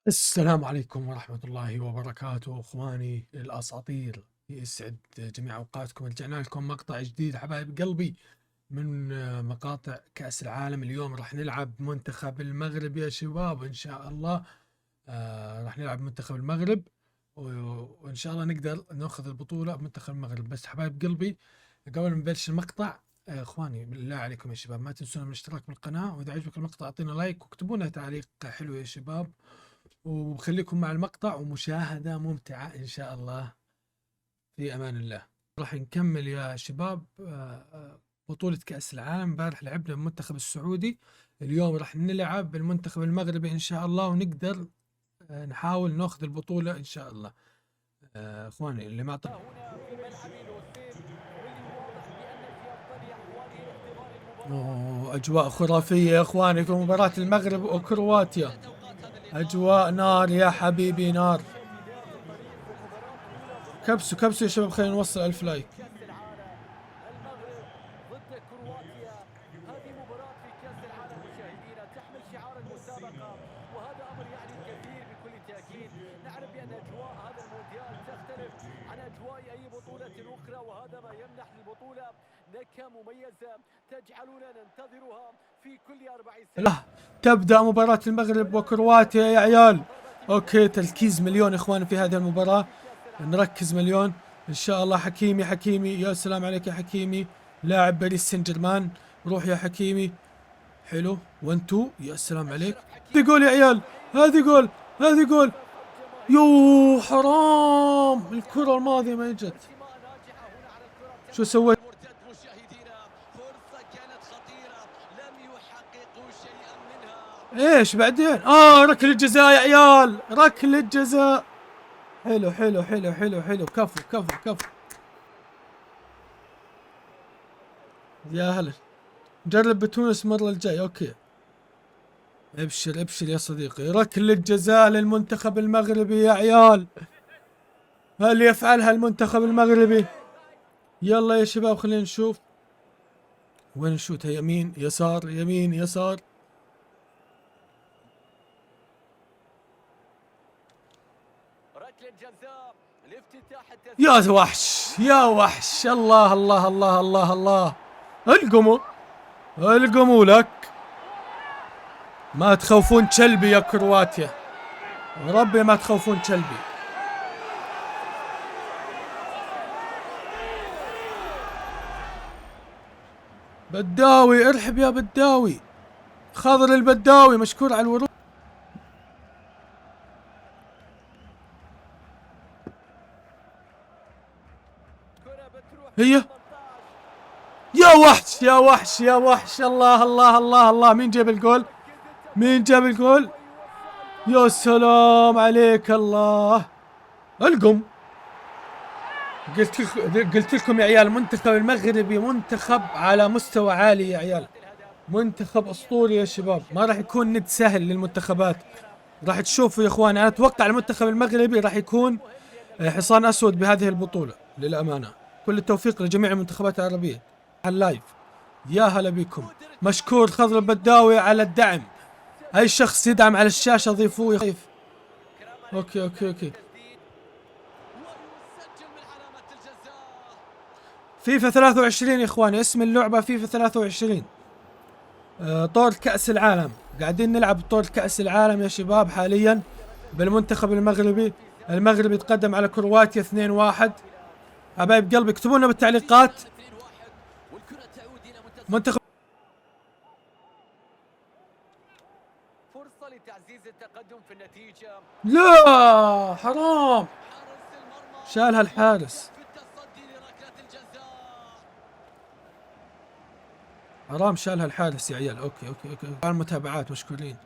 السلام عليكم ورحمة الله وبركاته اخواني الاساطير، يسعد جميع اوقاتكم. رجعنا لكم مقطع جديد حبايب قلبي من مقاطع كأس العالم. اليوم راح نلعب منتخب المغرب يا شباب ان شاء الله. راح نلعب منتخب المغرب وان شاء الله نقدر ناخذ البطولة بمنتخب المغرب. بس حبايب قلبي قبل ما نبلش المقطع، اخواني بالله عليكم يا شباب ما تنسونا من الاشتراك بالقناة، واذا عجبك المقطع اعطينا لايك واكتبوا لنا تعليق حلو يا شباب، وخليكم مع المقطع ومشاهدة ممتعة إن شاء الله. في أمان الله. راح نكمل يا شباب بطولة كأس العالم. امبارح لعبنا بالمنتخب السعودي، اليوم راح نلعب بالمنتخب المغربي إن شاء الله، ونقدر نحاول ناخذ البطولة إن شاء الله. إخواني اللي ما أجواء خرافية يا إخواني في مباراة المغرب وكرواتيا. أجواء نار يا حبيبي، نار. كبسوا كبسوا يا شباب، خلينا نوصل 1000 لايك. مميزة تجعلنا ننتظرها في كل 4 سنين. لا تبدأ مباراة المغرب وكرواتيا يا عيال. اوكي تركيز مليون اخواني في هذه المباراة، نركز مليون ان شاء الله. حكيمي حكيمي، يا سلام عليك يا حكيمي، لاعب باريس سان جيرمان. روح يا حكيمي، حلو 1 2، يا سلام عليك. هذه جول يا عيال، هذه جول، هذه جول. يو حرام، الكرة الماضية ما جت. شو سويت؟ ايش بعدين؟ ركله جزاء يا عيال، ركله جزاء. حلو حلو حلو حلو حلو، كفو كفو كفو. يا هلا، نجرب بتونس المرة الجاي. اوكي ابشر ابشر يا صديقي، ركله جزاء للمنتخب المغربي يا عيال. هل يفعلها المنتخب المغربي؟ يلا يا شباب خلينا نشوف وين نشوتها، يمين يسار يمين يسار. يا وحش يا وحش، الله الله الله الله الله. القموا القموا لك، ما تخوفون تشلبي يا كرواتيا، ربي ما تخوفون تشلبي. بداوي ارحب يا بداوي، خضر البداوي مشكور على الورود. هي يا وحش يا وحش يا وحش، الله الله الله الله. مين جاب الجول؟ مين جاب الجول؟ يا سلام عليك الله. القم، قلت لكم يا عيال المنتخب المغربي منتخب على مستوى عالي يا عيال، منتخب اسطوري يا شباب. ما راح يكون ند سهل للمنتخبات، راح تشوفوا يا اخوان. انا اتوقع المنتخب المغربي راح يكون حصان اسود بهذه البطولة للامانة. كل التوفيق لجميع المنتخبات العربية. على اللايف يا هلا بكم، مشكور خضر البداوي على الدعم. اي شخص يدعم على الشاشة ضيفوه يا خيف. اوكي اوكي اوكي. فيفا 23 يا اخواني، اسم اللعبة فيفا 23. طور كأس العالم، قاعدين نلعب طور كأس العالم يا شباب حاليا بالمنتخب المغربي. المغرب يتقدم على كرواتيا 2-1. حبايب قلبي اكتبوا لنا بالتعليقات منتخب. فرصة لتعزيز التقدم في النتيجة. لا حرام، شالها الحارس. حرام شالها الحارس يا عيال. اوكي اوكي اوكي، على المتابعات مشكورين.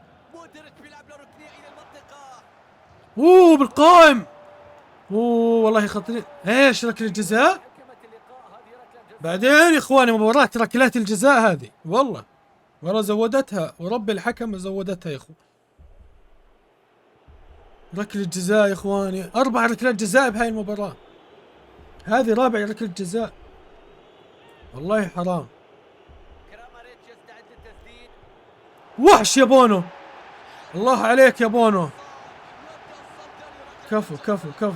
اوه بالقائم، اوه والله خطير. ايش ركله الجزاء؟ بعدين يا اخواني مباراة ركلات الجزاء هذه والله زودتها، ورب الحكم زودتها يا اخو. ركلة جزاء يا اخواني، 4 ركلات جزاء بهاي المباراة، هذه رابع ركلة جزاء. والله حرام. وحش يا بونو، الله عليك يا بونو. كفو كفو كفو.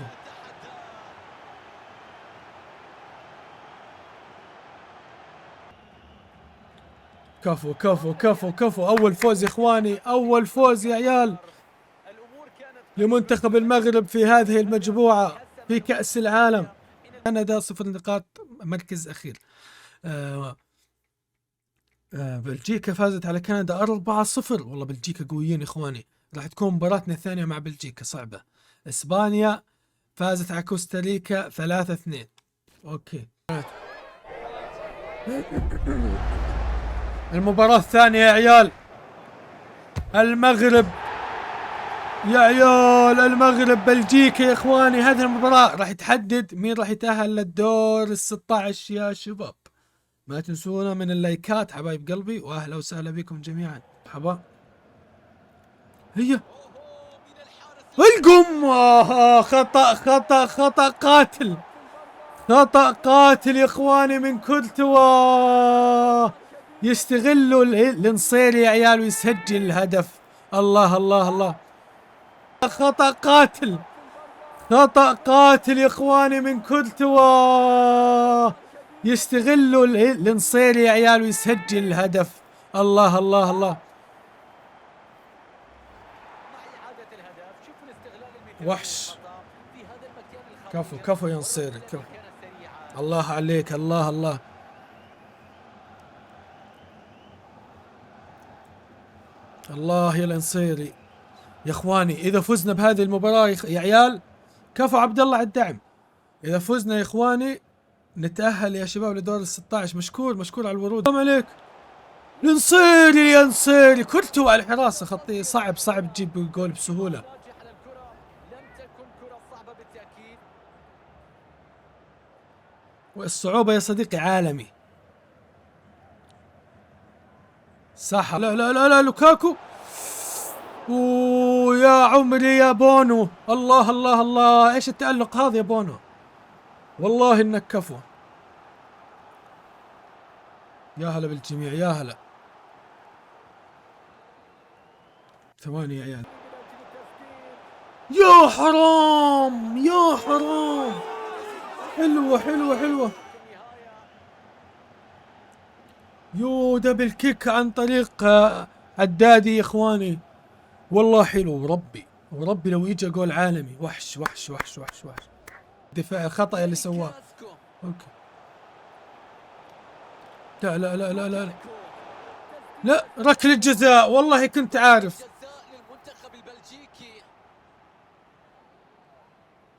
كفو كفو كفو كفو. أول فوز يا إخواني، أول فوز يا عيال لمنتخب المغرب في هذه المجموعة في كأس العالم. كندا 0 نقاط، مركز أخير. بلجيكا فازت على كندا 4-0. والله بلجيكا قويين يا إخواني. راح تكون مباراتنا الثانية مع بلجيكا صعبة. إسبانيا فازت على كوستاريكا 3-2. أوكي. المباراة الثانية يا عيال، المغرب يا عيال، المغرب بلجيكا يا إخواني. هذه المباراة راح تحدد مين راح يتأهل للدور 16 يا شباب. ما تنسونا من اللايكات حبايب قلبي، واهلا وسهلا بكم جميعا. مرحبا. هي القم. خطأ خطأ خطأ قاتل، خطأ قاتل يا اخواني من كورتوا. يستغلوا النصيري يا عيال ويسجل الهدف. الله الله الله. خطأ قاتل، خطأ قاتل يا اخواني من كورتوا. يستغلوا النصيري يا عيال ويسجل الهدف. الله الله الله. وحش. كفو كفو يا نصيري كفو. الله عليك، الله الله. الله يا النصيري يا اخواني. اذا فزنا بهذه المباراة يا عيال، كفو عبد الله على الدعم. اذا فزنا يا اخواني نتأهل يا شباب لدور ال16. مشكور مشكور على الورود. السلام عليك. النصيري يا نصيري، كورتوا على الحراسة خطية. صعب صعب تجيب جول بسهولة. والصعوبة يا صديقي عالمي. صح. لا لا لا لا لوكاكو. اوه يا عمري يا بونو. الله الله الله. ايش التألق هذا يا بونو، والله انك كفو. يا هلا بالجميع يا هلا. ثواني يا عيال. يا حرام يا حرام. حلوة حلوة حلوة. يو دبل كيك عن طريق عدادي يا اخواني. والله حلو وربي وربي لو يجي جول عالمي. وحش وحش وحش وحش وحش. دفاع الخطأ اللي سواه. اوكي. لا لا لا لا لا لا. ركلة جزاء. والله كنت عارف،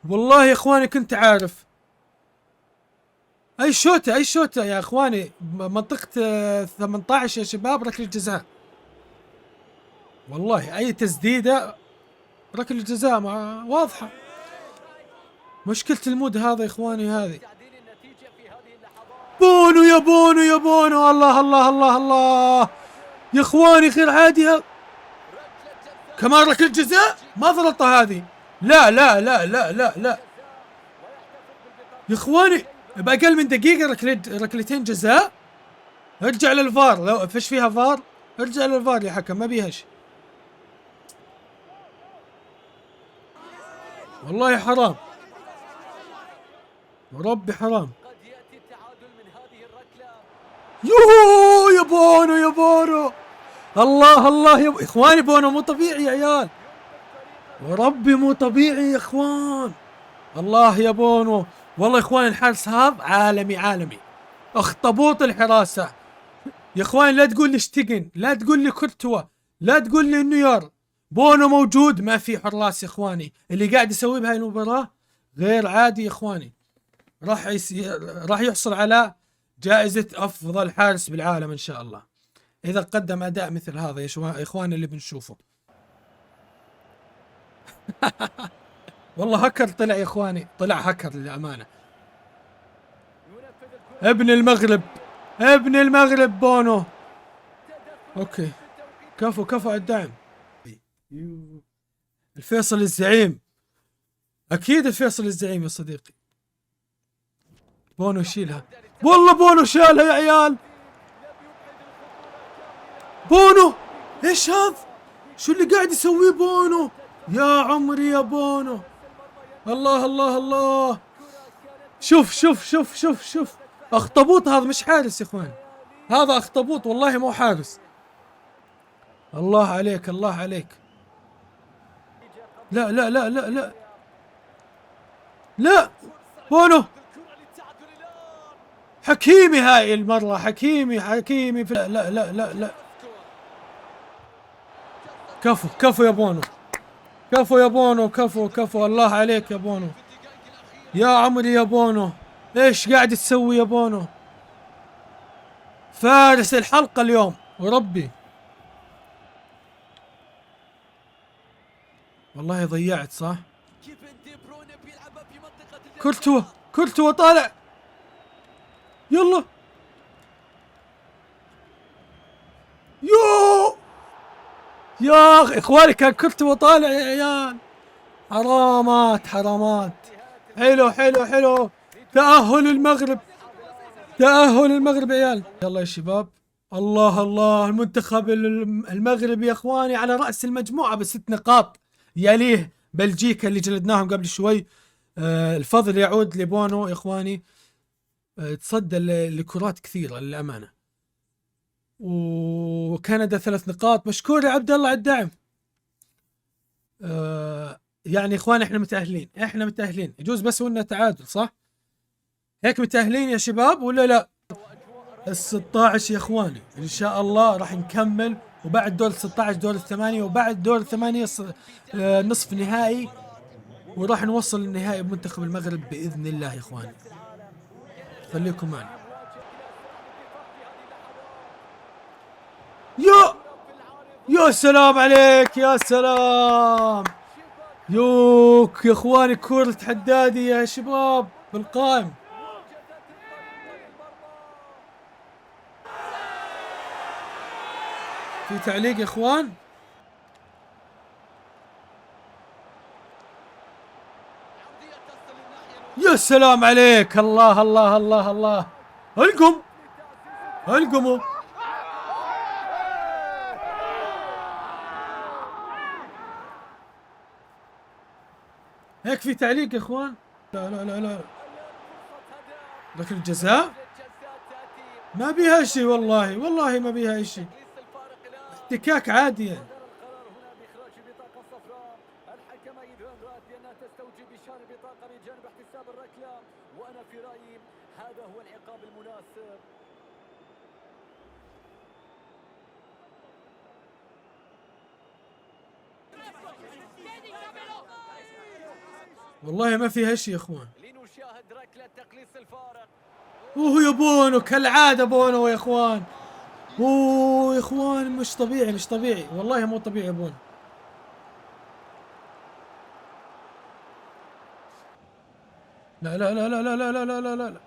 والله يا اخواني كنت عارف. اي شوتة اي شوتة يا اخواني. منطقة 18 يا شباب ركلة جزاء. والله اي تسديدة ركلة جزاء واضحة. مشكلة المود هذا يا اخواني هذه. بونو يا بونو يا بونو. الله الله الله الله يا اخواني. غير عادي. كمان ركلة جزاء ما ضغطة هذه. لا لا لا لا لا لا يا اخواني. بأقل من دقيقة ركلتين جزاء. ارجع للفار. لو فيش فيها فار ارجع للفار يا حكم، ما بيهش. والله حرام وربي حرام. يوهو يا بونو يا بونو. الله الله يا اخواني. بونو مو طبيعي يا عيال، وربي مو طبيعي يا اخوان. الله يا بونو. والله يا اخوان الحارس هذا عالمي عالمي. اخطبوط الحراسة يا اخوان. لا تقول لي اشتقن، لا تقول لي كورتوا، لا تقول لي نيار. بونو موجود، ما في حراس يا اخواني. اللي قاعد يسويه بهاي المباراة غير عادي يا اخواني. راح يحصل على جائزة افضل حارس بالعالم ان شاء الله اذا قدم اداء مثل هذا يا اخواني اللي بنشوفه. والله هكر طلع يا اخواني، طلع هكر للامانة. ابن المغرب، ابن المغرب بونو. اوكي كفو كفو على الدعم. الفيصل الزعيم، اكيد الفيصل الزعيم يا صديقي. بونو شيلها. والله بونو شالها يا عيال. بونو ايش هذا؟ شو اللي قاعد يسويه بونو؟ يا عمري يا بونو. الله الله الله. شوف شوف شوف شوف شوف، اخطبوط هذا مش حارس يا اخوان، هذا اخطبوط والله مو حارس. الله عليك الله عليك. لا لا لا لا لا لا، بونو حكيمي هاي المرة، حكيمي حكيمي في لا لا لا لا لا. كفو كفو يا بونو، كفو يا بونو، كفو كفو، الله عليك يا بونو، يا عمري يا بونو، ايش قاعد تسوي يا بونو؟ فارس الحلقة اليوم وربي. والله ضيعت صح. كورتوا كورتوا طالع، يلا يو يا اخي اخواني، كان كورتوا طالع يا عيال. حرامات حرامات. حلو حلو حلو، تأهل المغرب، تأهل المغرب يا عيال. يلا يا شباب، الله الله، المنتخب المغربي يا اخواني على رأس المجموعة بست نقاط، يليه بلجيكا اللي جلدناهم قبل شوي. الفضل يعود لبونو يا اخواني. تصدى لكرات كثيرة للأمانة. وكندا 3 نقاط، مشكور يا عبد الله على الدعم. يعني اخوان احنا متأهلين، احنا متأهلين، يجوز بس قلنا تعادل صح؟ هيك متأهلين يا شباب ولا لا؟ ال16 يا اخواني ان شاء الله راح نكمل، وبعد دور ال16 دور الثمانية، وبعد دور الثمانية نصف نهائي، وراح نوصل للنهائي بمنتخب المغرب بإذن الله يا اخواني. خليكم معنا. يا سلام عليك، يا سلام، يوك يا اخواني، كرة حدادي يا شباب بالقائم. في تعليق يا اخوان؟ يا سلام عليك، الله الله الله الله. القم القموا. هيك في تعليق يا اخوان؟ لا لا لا لا، ركله جزاء ما بيها شيء، والله والله ما بيها شيء، احتكاك عادي يعني. والله ما فيها شيء يا اخوان. اوه يا بونو كالعادة، بونو يا اخوان، اوه يا اخوان مش طبيعي مش طبيعي، والله مو طبيعي يا بونو. لا لا لا لا لا لا لا لا لا لا.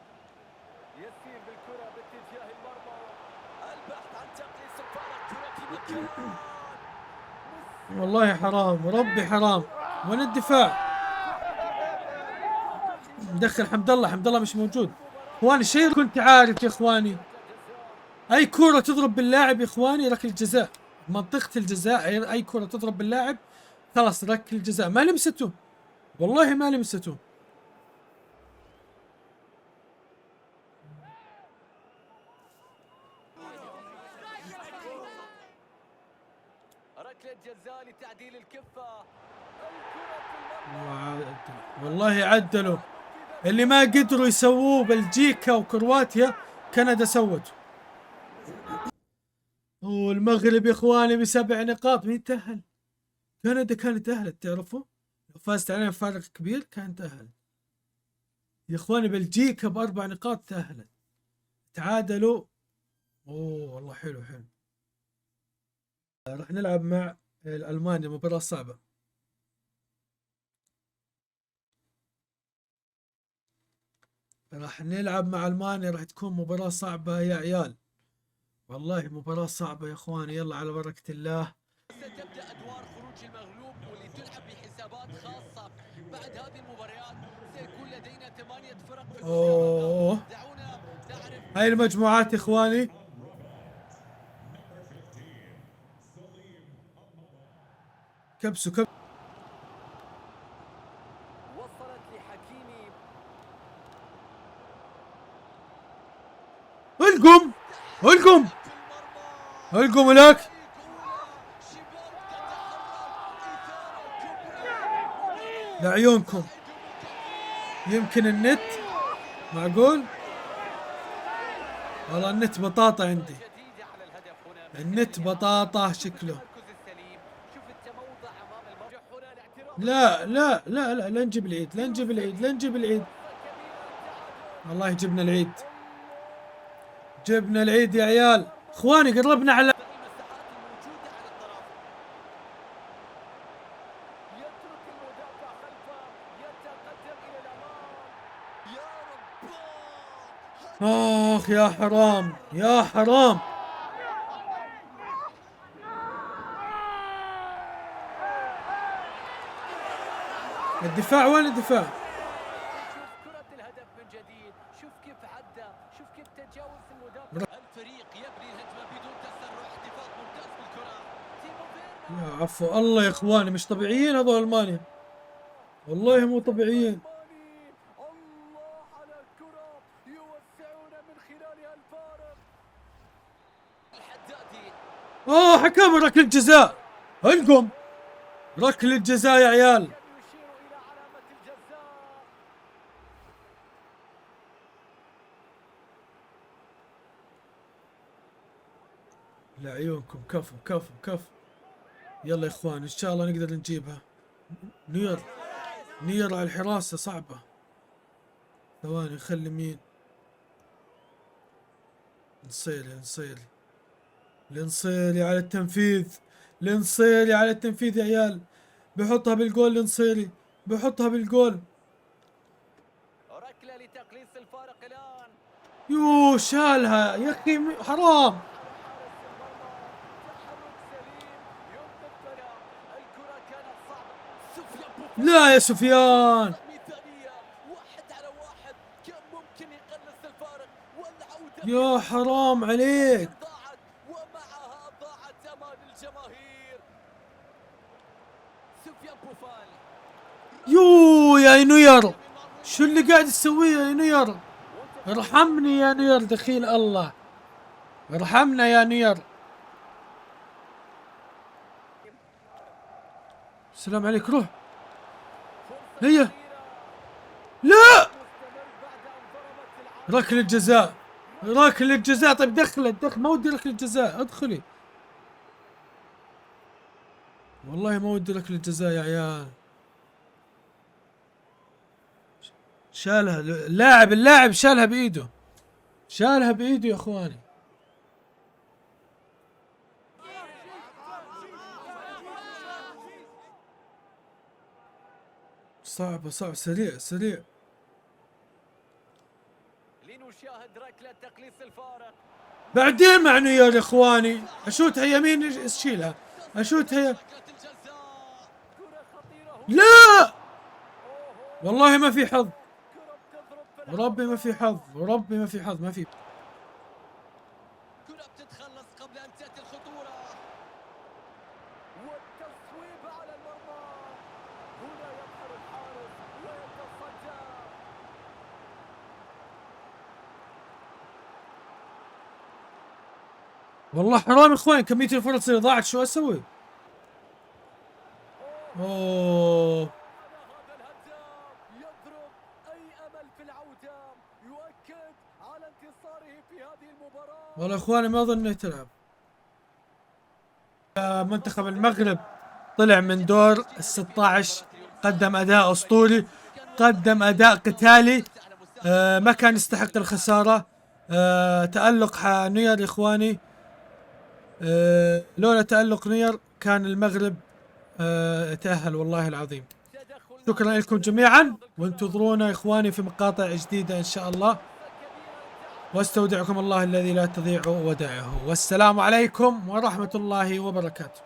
والله حرام، ربي حرام. وين الدفاع؟ مدخل حمد الله، حمد الله مش موجود. اخواني الشيء كنت عارف يا اخواني، اي كرة تضرب باللاعب يا اخواني ركله جزاء، منطقة الجزاء، اي كرة تضرب باللاعب خلاص ركله جزاء. ما لمسته، والله ما لمسته. ركله جزاء لتعديل الكفة. والله عدلوا اللي ما قدروا يسووه بلجيكا وكرواتيا، كندا سوته. والمغرب يا اخواني ب7 نقاط، مين تأهل؟ كندا كانت تأهلت، تعرفوا لو فازت علينا بفارق كبير كانت تأهلت يا اخواني. بلجيكا ب4 نقاط تأهلت، تعادلوا. اوه والله حلو حلو. راح نلعب مع ألمانيا، مباراة صعبة. راح نلعب مع ألمانيا، راح تكون مباراة صعبة يا عيال، والله مباراة صعبة يا اخواني. يلا على بركة الله. ستبدأ أدوار خروج المغلوب واللي تلعب بحسابات خاصة. بعد هذه المباريات سيكون لدينا 8 فرق في المسابقة. دعونا نعرف هاي المجموعات يا اخواني. كبسوا القم القم لك. لعيونكم يمكن النت معقول. والله النت بطاطا عندي، النت بطاطا شكله. لا لا لا لا لا نجيب العيد، لا نجيب العيد، لا نجيب العيد. والله جبنا العيد، جبنا العيد يا عيال. اخواني قربنا على اخ يا حرام يا حرام. الدفاع وين الدفاع؟ شوف كرة الهدف من جديد، شوف كيف عدى، شوف كيف تجاوز المدافع. الفريق يبني الهجمة بدون تسرع، احتفاظ ممتاز بالكرة. يا عفو الله يا اخواني، مش طبيعيين هذول المانيا، والله مو طبيعيين. الله على الكرة، يوسعون من خلالها الفارق. الحدادي حكام ركله الجزاء. القم ركله الجزاء يا عيال. يشير إلى علامة الجزاء. لعيونكم كفو كفو كفو. يلا يا اخوان ان شاء الله نقدر نجيبها. نير نير على الحراسة صعبة. ثواني نخلي مين؟ نصيري الانصيري على التنفيذ، الانصيري على التنفيذ يا عيال. بحطها بالجول الانصيري، بحطها بالجول. ركلة لتقليص الفارق الآن. يو شالها يا اخي حرام. لا يا سفيان. يا حرام عليك. ومعها ضاعت امال الجماهير. سفيان بوفال. يو يا نوير، شو اللي قاعد تسويه يا نوير؟ ارحمني يا نوير دخيل الله، ارحمنا يا نوير. السلام عليك روح. هي لا ركله جزاء، ركله جزاء. طيب دخل ما ودي ركله جزاء، ادخلي. والله ما ودي ركله جزاء يا عيال. شالها اللاعب شالها بايده، شالها بايده يا اخواني. صعبة سريع. لنشاهد ركلة تقليص الفارق. بعدين مع نير يا اخواني. اشوتها يمين اشيلها، اشوتها لا والله ما في حظ، وربي ما في حظ، وربي ما في حظ، ما في. كرة بتتخلص قبل ان تاتي الخطورة. والتصويب على المرمى. هنا يظهر الحارس ويتصدى. والله حرام يا اخوان، كمية الفرص اللي ضاعت شو اسوي؟ اوه هذا الهداف يضرب اي امل في العودة، يؤكد على انتصاره في هذه المباراة. والله يا اخواني ما اظن انه تلعب. منتخب المغرب طلع من دور ال16، قدم اداء اسطوري، قدم اداء قتالي، ما كان يستحق الخسارة. تألق نوير يا اخواني، لولا تألق نوير كان المغرب تأهل والله العظيم. شكرا لكم جميعا، وانتظرونا يا اخواني في مقاطع جديدة ان شاء الله، واستودعكم الله الذي لا تضيع ودائعه، والسلام عليكم ورحمة الله وبركاته.